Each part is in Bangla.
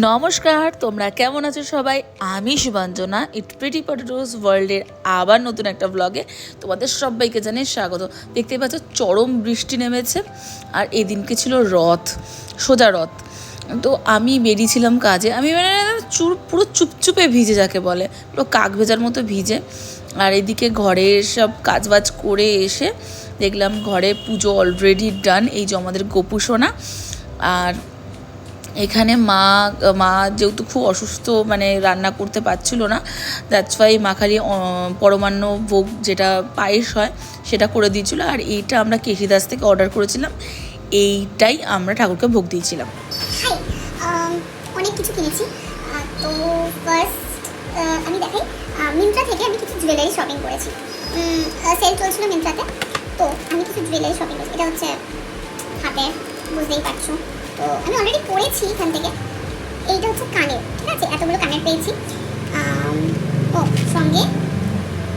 নমস্কার, তোমরা কেমন আছো সবাই? আমি শুভাঞ্জনা, ইট প্রিটি পটেটোস ওয়ার্ল্ডের আবার নতুন একটা ব্লগে তোমাদের সবাইকে জানাই স্বাগত। দেখতে পাচ্ছ চরম বৃষ্টি নেমেছে, আর এই দিনকে ছিল রথ, সোজা রথ। তো আমি বেরিয়েছিলাম কাজে, আমি মানে পুরো চুপচুপে ভিজে, যাকে বলে পুরো কাক ভেজার মতো ভিজে। আর এদিকে ঘরে সব কাজবাজ করে এসে দেখলাম ঘরে পুজো অলরেডি ডান। এই যে আমাদের গোপু সোনা। আর এখানে মা যেহেতু খুব অসুস্থ, মানে রান্না করতে পারছিল না, দ্যাটস ওয়াই মা খালি পরমান্ন ভোগ, যেটা পায়েস হয়, সেটা করে দিয়েছিল। আর এইটা আমরা কেশিদাস থেকে অর্ডার করেছিলাম, এইটাই আমরা ঠাকুরকে ভোগ দিয়েছিলাম। অনেক কিছু কিনেছি। তো ফার্স্ট আমি দেখাই, মিন্ত্রা থেকে আমি কিছু জুয়েলারি শপিং করেছি। সেল চলছিল মিন্ত্রাতে, তো আমি কিছু জুয়েলারি শপিং করেছি। এটা হচ্ছে হাতে, বুঝতেই পারছো। তো আমি অলরেডি পড়েছি এখান থেকে। এইটা হচ্ছে কানের, ঠিক আছে, এতগুলো কানের পেয়েছি। ও সঙ্গে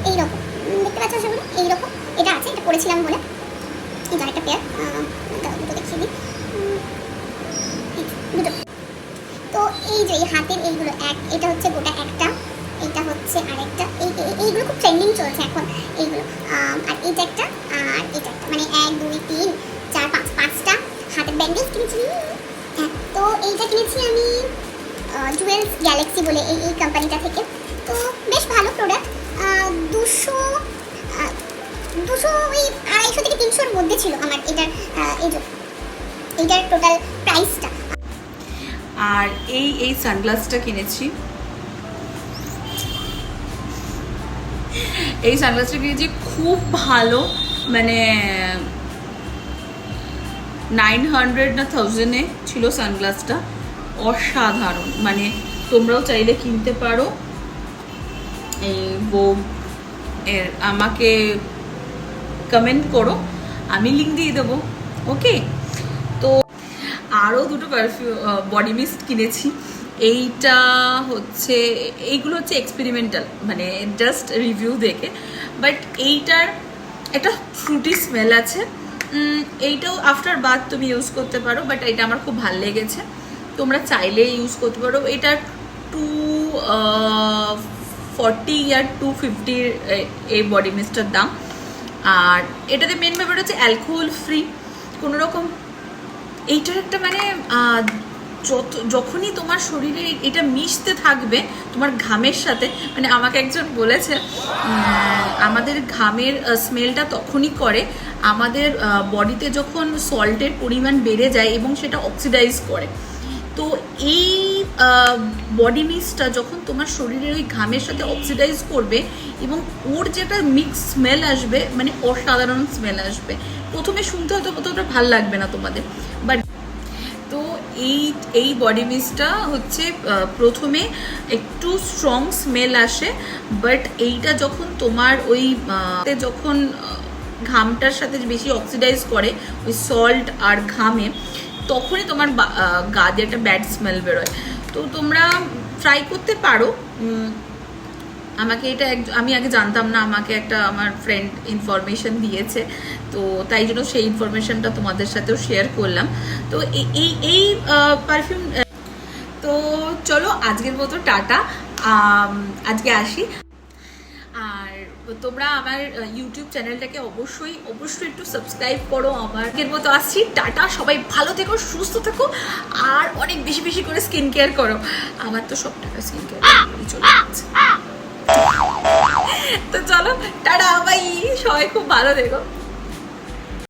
এইরকম দেখতে পাচ্ছ, সেগুলো এইরকম এটা আছে, এটা পড়েছিলাম বলে। এটা একটা পেয়ার, দুটো দেখিয়ে দিই, দুটো। তো এই যে হাতের এইগুলো এটা হচ্ছে গোটা একটা, এইটা হচ্ছে আরেকটা। এইগুলো খুব ট্রেন্ডিং চলছে এখন এইগুলো। আর এইটা একটা, আর এটা একটা, মানে 1 2 3 4 5 5টা হাতের ব্যান্ডেজ কিনেছি। তো এইটা কিনেছি আমি জুয়েলস গ্যালাক্সি বলে এই কোম্পানিটা থেকে। তো বেশ ভালো প্রোডাক্ট। 200 ওই 250 থেকে 300-র মধ্যে ছিল আমার এইটার টোটাল প্রাইসটা। আর এই সানগ্লাসটা কিনেছি, খুব ভালো, মানে 900 না 1000-এ ছিল সানগ্লাসটা, অসাধারণ। মানে তোমরাও চাইলে কিনতে পারো। আমাকে কমেন্ট করো, আমি লিঙ্ক দিয়ে দেবো, ওকে। তো আরও দুটো বডি মিস্ট কিনেছি। এইগুলো হচ্ছে এক্সপেরিমেন্টাল, মানে জাস্ট রিভিউ দেখে। বাট এইটার একটা ফ্রুটি স্মেল আছে। এইটাও আফটার বাথ তুমি ইউজ করতে পারো, বাট এটা আমার খুব ভালো লেগেছে, তোমরা চাইলে ইউজ করতে পারো। এটা 240 আর 250 এই বডি মিস্টটার দাম। আর এটাতে মেন ব্যাপার হচ্ছে অ্যালকোহল ফ্রি কোনো রকম। এইটার একটা মানে যখনই তোমার শরীরে এটা মিশতে থাকবে তোমার ঘামের সাথে, মানে আমাকে একজন বলেছে আমাদের ঘামের স্মেলটা তখনই করে আমাদের বডিতে যখন সল্টের পরিমাণ বেড়ে যায় এবং সেটা অক্সিডাইজ করে। তো এই বডি মিস্টটা যখন তোমার শরীরের ওই ঘামের সাথে অক্সিডাইজ করবে এবং ওর যেটা মিক্স স্মেল আসবে, মানে অসাধারণ স্মেল আসবে। প্রথমে শুনতে হয়তো কতটা ভালো লাগবে না তোমাদের, বাট তো এই বডি মিস্টটা হচ্ছে প্রথমে একটু স্ট্রং স্মেল আসে, বাট এইটা যখন তোমার ওই যখন ঘামটার সাথে বেশি অক্সিডাইজ করে ওই সল্ট আর ঘামে, তখনই তোমার গা দিয়ে একটা ব্যাড স্মেল বেরোয়। তো তোমরা ট্রাই করতে পারো। আমি আগে জানতাম না, আমাকে আমার ফ্রেন্ড ইনফরমেশন দিয়েছে, তো তাই জন্য সেই ইনফরমেশনটা তোমাদের সাথেও শেয়ার করলাম। তো এই পারফিউম। তো চলো আজকের মতো টাটা, আজকে আসি। আর তোমরা আমার ইউটিউব চ্যানেলটাকে অবশ্যই একটু সাবস্ক্রাইব করো। আমাদের মতো আসছি, টাটা। সবাই ভালো থেকো, সুস্থ থেকো, আর অনেক বেশি বেশি করে স্কিন কেয়ার করো। আমার তো সব টাকা স্কিন কেয়ার চলে যাচ্ছে। তো চলো টাটা, বাই, সবাই খুব ভালো থেকো।